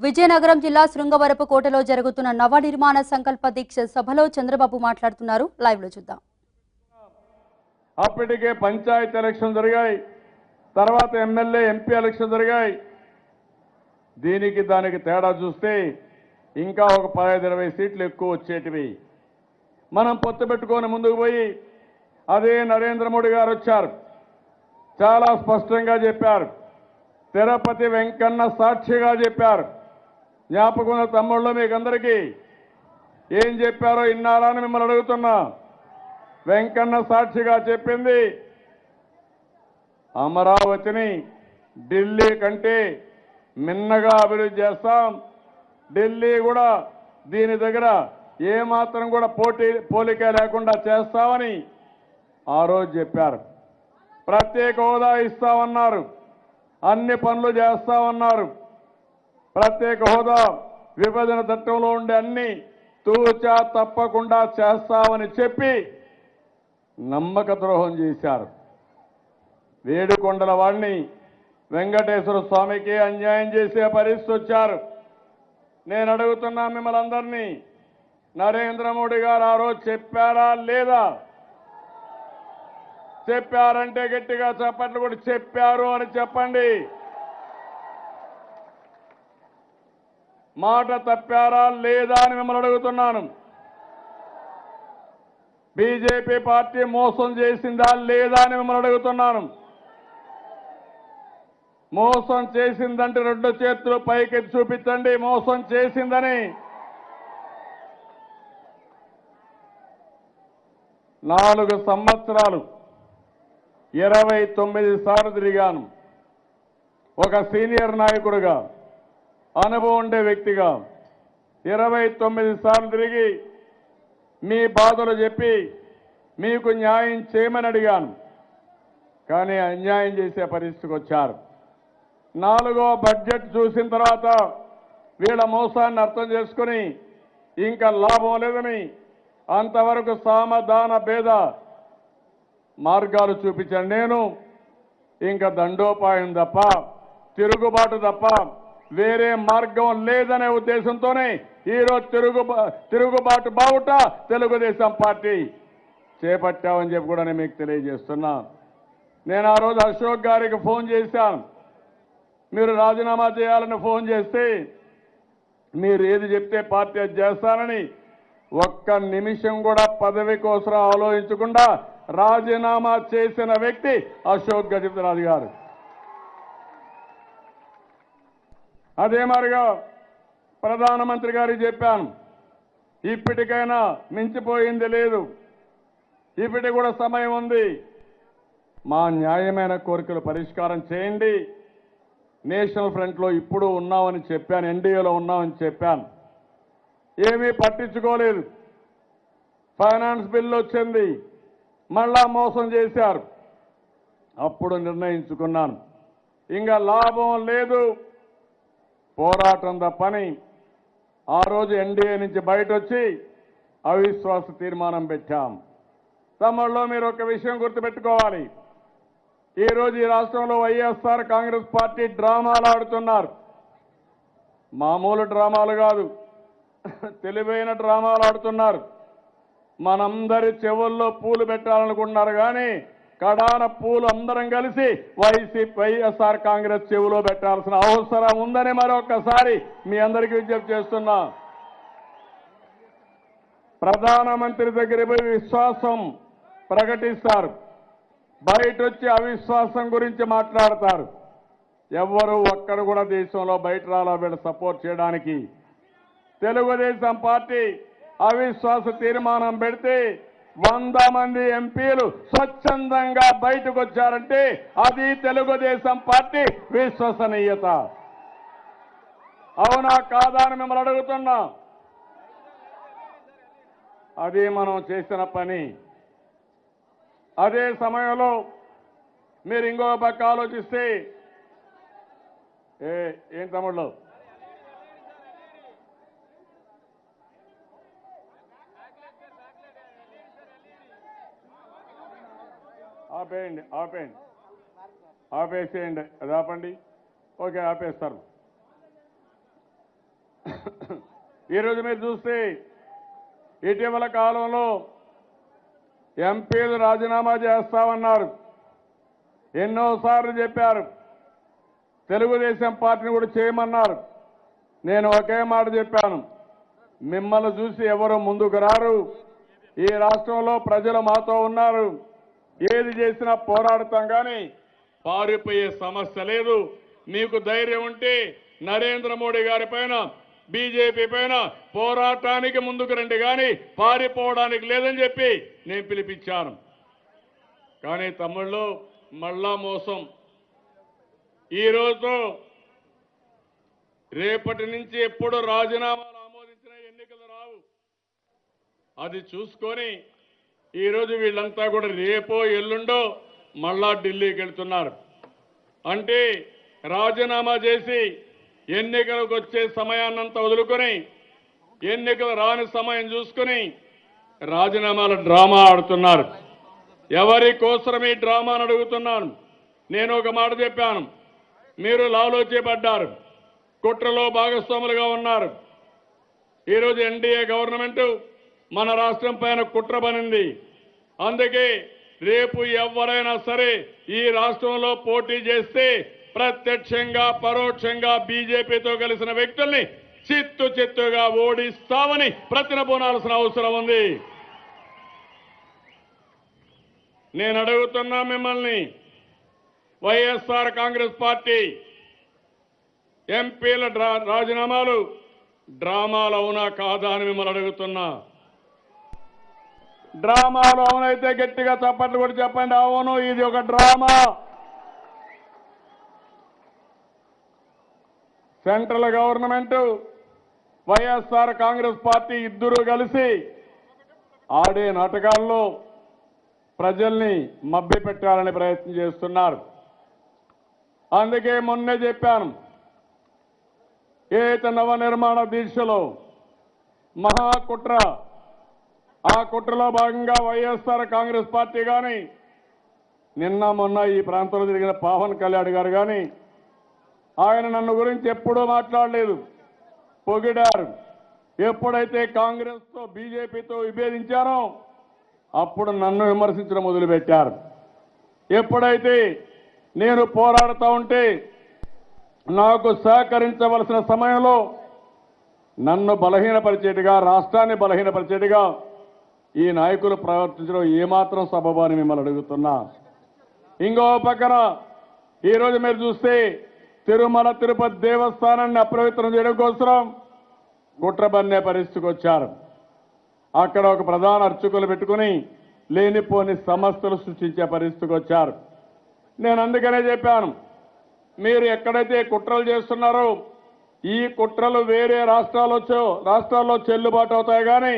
విజయనగరం జిల్లా శృంగవరపుకోటలో జరుగుతున్న నవ నిర్మాణ సంకల్ప దీక్ష సభలో చంద్రబాబు మాట్లాడుతున్నారు. లైవ్ లో చూద్దాం. అప్పటికే పంచాయతీ ఎలక్షన్ జరిగాయి, తర్వాత ఎమ్మెల్యే ఎంపీ ఎలక్షన్ జరిగాయి. దీనికి దానికి తేడా చూస్తే ఇంకా ఒక 15-20 సీట్లు ఎక్కువ వచ్చేటివి. మనం పొత్తు పెట్టుకొని ముందుకు పోయి అదే నరేంద్ర మోడీ గారు వచ్చారు, చాలా స్పష్టంగా చెప్పారు. తిరుపతి వెంకన్న సాక్షిగా చెప్పారు. జ్ఞాపకం తమ్ముళ్ళు మీకు అందరికీ ఏం చెప్పారో ఇన్నారా అని మిమ్మల్ని అడుగుతున్నా. వెంకన్న సాక్షిగా చెప్పింది అమరావతిని ఢిల్లీ కంటే మిన్నగా అభివృద్ధి చేస్తాం, ఢిల్లీ కూడా దీని దగ్గర ఏమాత్రం కూడా పోలిక లేకుండా చేస్తామని ఆ రోజు చెప్పారు. ప్రత్యేక హోదా ఇస్తామన్నారు, అన్ని పనులు చేస్తామన్నారు. ప్రత్యేక హోదా విభజన చట్టంలో ఉండే అన్ని తూచా తప్పకుండా చేస్తామని చెప్పి నమ్మక ద్రోహం చేశారు. వేడుకొండల వాడిని వెంకటేశ్వర స్వామికి అన్యాయం చేసే పరిస్థితి వచ్చారు. నేను అడుగుతున్నా మిమ్మల్ని అందరినీ, నరేంద్ర మోడీ గారు ఆ రోజు చెప్పారా లేదా? చెప్పారంటే గట్టిగా చప్పట్లు కూడా చెప్పారు అని చెప్పండి. మాట తప్పారా లేదా అని మిమ్మల్ని అడుగుతున్నాను. బీజేపీ పార్టీ మోసం చేసిందా లేదా అని మిమ్మల్ని అడుగుతున్నాను. మోసం చేసిందంటే 2 చేతులు పైకెత్తి చూపించండి మోసం చేసిందని. 4 సంవత్సరాలు 29 సార్లు తిరిగాను. ఒక సీనియర్ నాయకుడిగా, అనుభవం ఉండే వ్యక్తిగా 29 సార్లు తిరిగి మీ బాధలు చెప్పి మీకు న్యాయం చేయమని అడిగాను. కానీ అన్యాయం చేసే పరిస్థితికి వచ్చారు. 4వ బడ్జెట్ చూసిన తర్వాత వీళ్ళ మోసాన్ని అర్థం చేసుకుని ఇంకా లాభం లేదని అంతవరకు సామధాన భేద మార్గాలు చూపించాను. నేను ఇంకా దండోపాయం తప్ప, తిరుగుబాటు తప్ప వేరే మార్గం లేదనే ఉద్దేశంతోనే ఈరోజు తిరుగుబాటు బావుట తెలుగుదేశం పార్టీ చేపట్టామని చెప్పి కూడా నేను మీకు తెలియజేస్తున్నా. నేను ఆ రోజు అశోక్ గారికి ఫోన్ చేశాను. మీరు రాజీనామా చేయాలని ఫోన్ చేస్తే మీరు ఏది చెప్తే పార్టీ అది చేస్తానని ఒక్క నిమిషం కూడా పదవి కోసం ఆలోచించకుండా రాజీనామా చేసిన వ్యక్తి అశోక్ గజపతిరాజు గారు. అదే మాదిరిగా ప్రధానమంత్రి గారికి చెప్పాను, ఇప్పటికైనా మించిపోయింది లేదు, ఇప్పటికి కూడా సమయం ఉంది, మా న్యాయమైన కోరికలు పరిష్కారం చేయండి. నేషనల్ ఫ్రంట్లో ఇప్పుడు ఉన్నామని చెప్పాను, ఎన్డీఏలో ఉన్నామని చెప్పాను. ఏమీ పట్టించుకోలేదు. ఫైనాన్స్ బిల్లు వచ్చింది, మళ్ళా మోసం చేశారు. అప్పుడు నిర్ణయించుకున్నాను, ఇంకా లాభం లేదు, పోరాటం తప్పని ఆ రోజు ఎన్డీఏ నుంచి బయట వచ్చి అవిశ్వాస తీర్మానం పెట్టాం. తమలో మీరు ఒక విషయం గుర్తుపెట్టుకోవాలి. ఈరోజు ఈ రాష్ట్రంలో వైఎస్ఆర్ కాంగ్రెస్ పార్టీ డ్రామాలు ఆడుతున్నారు. మామూలు డ్రామాలు కాదు, తెలివైన డ్రామాలు ఆడుతున్నారు. మనందరి చెవుల్లో పూలు పెట్టాలనుకుంటున్నారు, కానీ కడాన పూలు అందరం కలిసి వైఎస్ఆర్ కాంగ్రెస్ చెవులో పెట్టాల్సిన అవసరం ఉందని మరొకసారి మీ అందరికీ విజ్ఞప్తి చేస్తున్నా. ప్రధానమంత్రి దగ్గర పోయి విశ్వాసం ప్రకటిస్తారు, బయట వచ్చి అవిశ్వాసం గురించి మాట్లాడతారు. ఎవ్వరూ ఒక్కరు కూడా దేశంలో బయట రాలా వీళ్ళు సపోర్ట్ చేయడానికి. తెలుగుదేశం పార్టీ అవిశ్వాస తీర్మానం పెడితే 100 మంది ఎంపీలు స్వచ్ఛందంగా బయటకు వచ్చారంటే అది తెలుగుదేశం పార్టీ విశ్వసనీయత. అవునా కాదా అని మిమ్మల్ని అడుగుతున్నా. అది మనం చేసిన పని. అదే సమయంలో మీరు ఇంకో పక్క ఆలోచిస్తే, ఏం తమ్ముళ్ళు, ఆపేసేయండి, అది ఆపండి. ఓకే, ఆపేస్తారు. ఈరోజు మీరు చూస్తే ఇటీవల కాలంలో ఎంపీలు రాజీనామా చేస్తామన్నారు. ఎన్నోసార్లు చెప్పారు. తెలుగుదేశం పార్టీని కూడా చేయమన్నారు. నేను ఒకే మాట చెప్పాను, మిమ్మల్ని చూసి ఎవరు ముందుకు రారు. ఈ రాష్ట్రంలో ప్రజలు మాతో ఉన్నారు. ఏది చేసినా పోరాడతాం కానీ పారిపోయే సమస్య లేదు. మీకు ధైర్యం ఉంటే నరేంద్ర మోడీ గారి పైన, బీజేపీ పైన పోరాటానికి ముందుకు రండి, కానీ పారిపోవడానికి లేదని చెప్పి నేను పిలిపించాను. కానీ తమ్ముళ్ళు మళ్ళా మోసం. ఈరోజు రేపటి నుంచి ఎప్పుడు రాజీనామాలు ఆమోదించిన ఎన్నికలు రావు. అది చూసుకొని ఈరోజు వీళ్ళంతా కూడా రేపో ఎల్లుండో మళ్ళా ఢిల్లీకి వెళ్తున్నారు. అంటే రాజీనామా చేసి ఎన్నికలకు వచ్చే సమయాన్నంతా వదులుకొని ఎన్నికలు రాని సమయం చూసుకొని రాజీనామాల డ్రామా ఆడుతున్నారు. ఎవరి కోసరం ఈ డ్రామాను అడుగుతున్నాను. నేను ఒక మాట చెప్పాను, మీరు లాలోచిపడ్డారు, కుట్రలో భాగస్వాములుగా ఉన్నారు. ఈరోజు ఎన్డీఏ గవర్నమెంట్ మన రాష్ట్రం పైన కుట్ర పనింది. అందుకే రేపు ఎవరైనా సరే ఈ రాష్ట్రంలో పోటీ చేస్తే ప్రత్యక్షంగా పరోక్షంగా బీజేపీతో కలిసిన వ్యక్తుల్ని చిత్తుగా ఓడిస్తామని ప్రతినబూనాల్సిన అవసరం ఉంది. నేను అడుగుతున్నా మిమ్మల్ని, వైఎస్ఆర్ కాంగ్రెస్ పార్టీ ఎంపీల రాజీనామాలు డ్రామాలు అవునా కాదా అని మిమ్మల్ని అడుగుతున్నా. డ్రామాలు అవునైతే గట్టిగా చప్పట్లు కూడా చెప్పండి, అవును ఇది ఒక drama. Central government, YSR Congress party ఇద్దరూ కలిసి ఆడే నాటకాల్లో ప్రజల్ని మభ్యపెట్టాలని ప్రయత్నం చేస్తున్నారు. అందుకే మొన్నే చెప్పాను, ఏత నవ నిర్మాణ దీక్షలో మహాకుట్ర, ఆ కుట్రలో భాగంగా వైఎస్ఆర్ కాంగ్రెస్ పార్టీ కానీ, నిన్న మొన్న ఈ ప్రాంతంలో జరిగిన పవన్ కళ్యాణ్ గారు కానీ, ఆయన నన్ను గురించి ఎప్పుడూ మాట్లాడలేదు, పొగిడారు. ఎప్పుడైతే కాంగ్రెస్తో బీజేపీతో విభేదించారో అప్పుడు నన్ను విమర్శించడం మొదలుపెట్టారు. ఎప్పుడైతే నేను పోరాడుతూ ఉంటే నాకు సహకరించవలసిన సమయంలో నన్ను బలహీనపరిచేట్టుగా, రాష్ట్రాన్ని బలహీనపరిచేట్టుగా ఈ నాయకులు ప్రవర్తించడం ఏమాత్రం సబబు అని మిమ్మల్ని అడుగుతున్నా. ఇంకో పక్కన ఈరోజు మీరు చూస్తే తిరుమల తిరుపతి దేవస్థానాన్ని అప్రవిత్రం చేయడం కోసం కుట్రబన్నే పరిస్థితికి వచ్చారు. అక్కడ ఒక ప్రధాన అర్చకులు పెట్టుకుని లేనిపోని సమస్యలు సృష్టించే పరిస్థితికి వచ్చారు. నేను అందుకనే చెప్పాను, మీరు ఎక్కడైతే కుట్రలు చేస్తున్నారో ఈ కుట్రలు వేరే రాష్ట్రాల్లో చెల్లుబాటు అవుతాయి, కానీ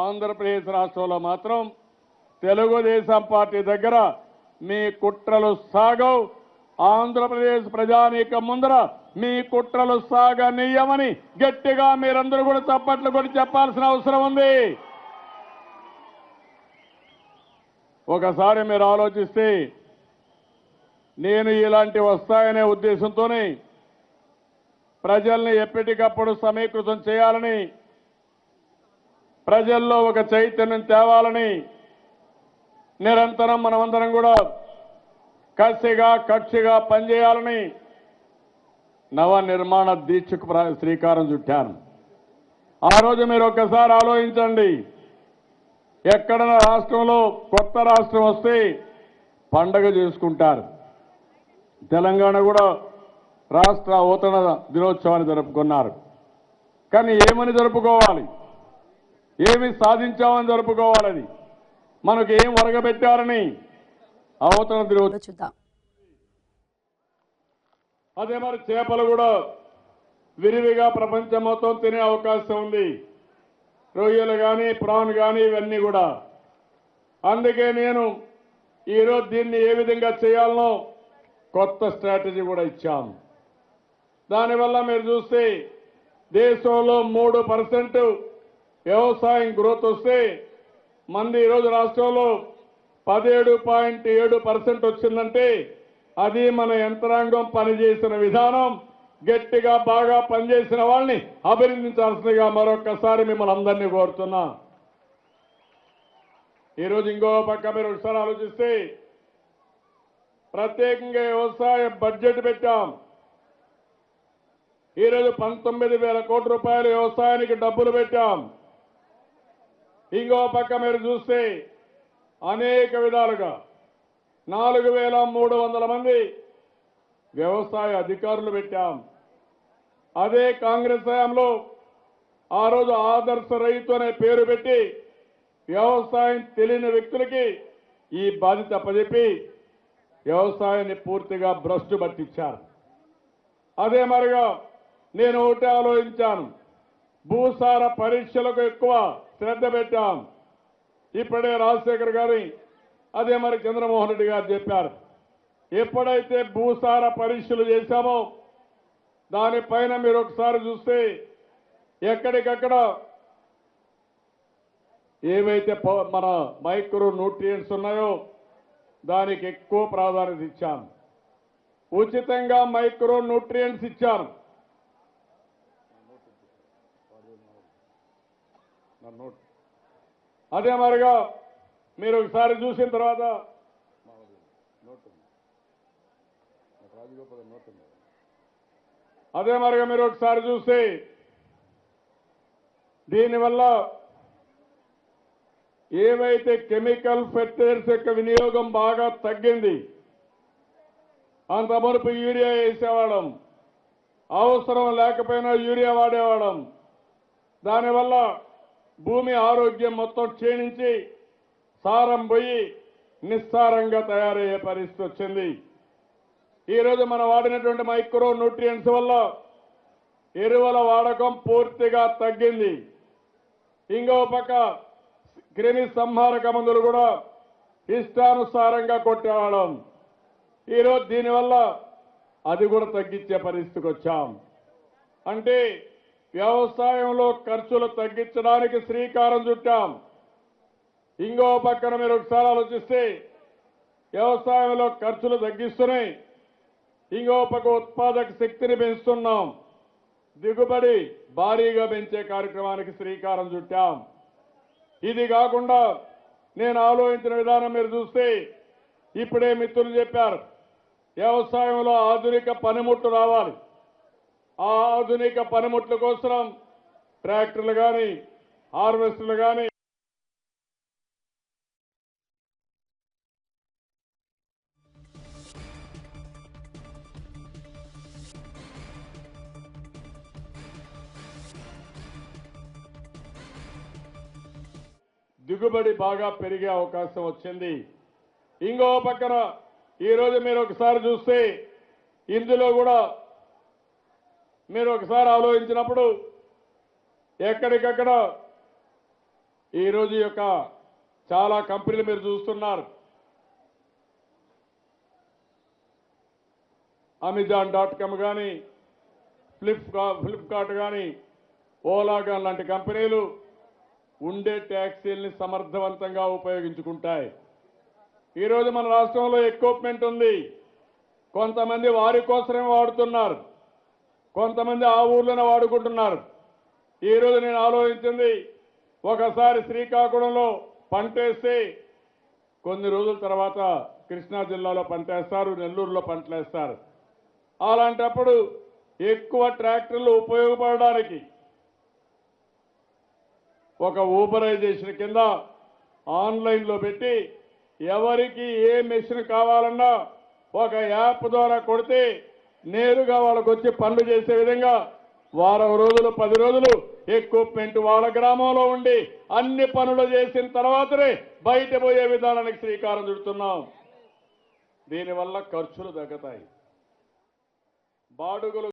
ఆంధ్రప్రదేశ్ రాష్ట్రంలో మాత్రం తెలుగుదేశం పార్టీ దగ్గర మీ కుట్రలు సాగవు. ఆంధ్రప్రదేశ్ ప్రజానీకం ముందర మీ కుట్రలు సాగనీయమని గట్టిగా మీరందరూ కూడా చప్పట్లు కొట్టి చెప్పాల్సిన అవసరం ఉంది. ఒకసారి మీరు ఆలోచిస్తే నేను ఇలాంటి వస్తాయనే ఉద్దేశంతోనే ప్రజల్ని ఎప్పటికప్పుడు సమీకృతం చేయాలని, ప్రజల్లో ఒక చైతన్యం తేవాలని నిరంతరం మనమందరం కూడా కక్షిగా పనిచేయాలని నవ నిర్మాణ దీక్షకు శ్రీకారం చుట్టాను. ఆ రోజు మీరు ఒక్కసారి ఆలోచించండి, ఎక్కడైనా రాష్ట్రంలో కొత్త రాష్ట్రం వస్తే పండగ చేసుకుంటారు. తెలంగాణ కూడా రాష్ట్ర అవతరణ దినోత్సవాన్ని జరుపుకున్నారు. కానీ ఏమని జరుపుకోవాలి, ఏమి సాధించామని జరుపుకోవాలని, మనకు ఏం వరగబెట్టారని అవతరణ దినోత్సవం. చూద్దాం. అదే మరి చేపలు కూడా విరివిగా ప్రపంచం మొత్తం తినే అవకాశం ఉంది. రొయ్యలు కానీ ప్రాన్ కానీ ఇవన్నీ కూడా. అందుకే నేను ఈరోజు దీన్ని ఏ విధంగా చేయాలనో కొత్త స్ట్రాటజీ కూడా ఇచ్చాము. దానివల్ల మీరు చూస్తే దేశంలో 3% వ్యవసాయం గ్రోత్ వస్తే మంది ఈరోజు రాష్ట్రంలో 17.7% వచ్చిందంటే అది మన యంత్రాంగం పనిచేసిన విధానం, గట్టిగా బాగా పనిచేసిన వాళ్ళని అభినందించాల్సిందిగా మరొక్కసారి మిమ్మల్ని అందరినీ కోరుతున్నా. ఈరోజు ఇంకో పక్క మీరు ఒకసారి ఆలోచిస్తే ప్రత్యేకంగా వ్యవసాయ బడ్జెట్ పెట్టాం. ఈరోజు 19,000 కోట్ల రూపాయలు వ్యవసాయానికి డబ్బులు పెట్టాం. ఇంకో పక్క మీరు చూస్తే అనేక విధాలుగా 4,300 మంది వ్యవసాయ అధికారులు పెట్టాం. అదే కాంగ్రెస్ హయాంలో ఆ రోజు ఆదర్శ రైతు అనే పేరు పెట్టి వ్యవసాయం తెలియని వ్యక్తులకి ఈ బాధ్యత అప్పచెప్పి వ్యవసాయాన్ని పూర్తిగా భ్రష్టు పట్టించారు. అదే మరిగా నేను ఒకటే ఆలోచించాను, భూసార పరీక్షలకు ఎక్కువ శ్రద్ధ పెట్టాం. ఇప్పుడే రాజశేఖర్ గారి అదే మరి చంద్రమోహన్ రెడ్డి గారు చెప్పారు, ఎప్పుడైతే భూసార పరీక్షలు చేశామో దానిపైన మీరు ఒకసారి చూస్తే ఎక్కడికక్కడ ఏవైతే మన మైక్రో న్యూట్రియంట్స్ ఉన్నాయో దానికి ఎక్కువ ప్రాధాన్యత ఇచ్చాను. ఉచితంగా మైక్రో న్యూట్రియంట్స్ ఇచ్చాను. అదే మరిగా మీరు ఒకసారి చూసిన తర్వాత అదే మరిగా మీరు ఒకసారి చూస్తే దీనివల్ల ఏవైతే కెమికల్ ఫెర్టిలైజర్స్ యొక్క వినియోగం బాగా తగ్గింది. అంత మునుపు యూరియా వేసేవాళ్ళం, అవసరం లేకపోయినా యూరియా వాడేవాళ్ళం. దానివల్ల భూమి ఆరోగ్యం మొత్తం క్షీణించి సారం పోయి నిస్సారంగా తయారయ్యే పరిస్థితి వచ్చింది. ఈరోజు మనం వాడినటువంటి మైక్రో న్యూట్రియంట్స్ వల్ల ఎరువుల వాడకం పూర్తిగా తగ్గింది. ఇంకో పక్క క్రిమి సంహారక మందులు కూడా ఇష్టానుసారంగా కొట్టేవాళ్ళం. ఈరోజు దీనివల్ల అది కూడా తగ్గించే పరిస్థితికి వచ్చాం. అంటే వ్యవసాయంలో ఖర్చులు తగ్గించడానికి శ్రీకారం చుట్టాం. ఇంకో పక్కన మీరు ఒకసారి ఆలోచిస్తే వ్యవసాయంలో ఖర్చులు తగ్గిస్తున్నాయి, ఇంకో పక్క ఉత్పాదక శక్తిని పెంచుతున్నాం, దిగుబడి భారీగా పెంచే కార్యక్రమానికి శ్రీకారం చుట్టాం. ఇది కాకుండా నేను ఆలోచించిన విధానం మీరు చూస్తే ఇప్పుడే మిత్రులు చెప్పారు, వ్యవసాయంలో ఆధునిక పనిముట్లు రావాలి. ఆ ఆధునిక పనిముట్ల కోసం ట్రాక్టర్లు కానీ హార్వెస్టర్లు కానీ దిగుబడి బాగా పెరిగే అవకాశం వచ్చింది. ఇంకో పక్కన ఈరోజు మీరు ఒకసారి చూస్తే ఇందులో కూడా మీరు ఒకసారి ఆలోచించినప్పుడు ఎక్కడికక్కడ ఈరోజు యొక్క చాలా కంపెనీలు మీరు చూస్తున్నారు. Amazon.com కానీ ఫ్లిప్కార్ట్ కానీ ఓలా కానీ లాంటి కంపెనీలు ఉండే ట్యాక్సీల్ని సమర్థవంతంగా ఉపయోగించుకుంటాయి. ఈరోజు మన రాష్ట్రంలో ఎక్విప్మెంట్ ఉంది, కొంతమంది వారి కోసమే వాడుతున్నారు, కొంతమంది ఆ ఊర్లోనే వాడుకుంటున్నారు. ఈరోజు నేను ఆలోచించింది, ఒకసారి శ్రీకాకుళంలో పంటేస్తే కొన్ని రోజుల తర్వాత కృష్ణా జిల్లాలో పంటేస్తారు, నెల్లూరులో పంటలేస్తారు. అలాంటప్పుడు ఎక్కువ ట్రాక్టర్లు ఉపయోగపడడానికి ఒక ఊబరైజేషన్ కింద ఆన్లైన్లో పెట్టి ఎవరికి ఏ మెషిన్ కావాలన్నా ఒక యాప్ ద్వారా కొడితే నేరుగా వాళ్ళకు వచ్చి పనులు చేసే విధంగా వారం రోజులు 10 రోజులు ఎక్విప్మెంట్ వాళ్ళ గ్రామంలో ఉండి అన్ని పనులు చేసిన తర్వాతనే బయట పోయే విధానానికి శ్రీకారం చుడుతున్నాం. దీనివల్ల ఖర్చులు తగ్గుతాయి, బాడుగులు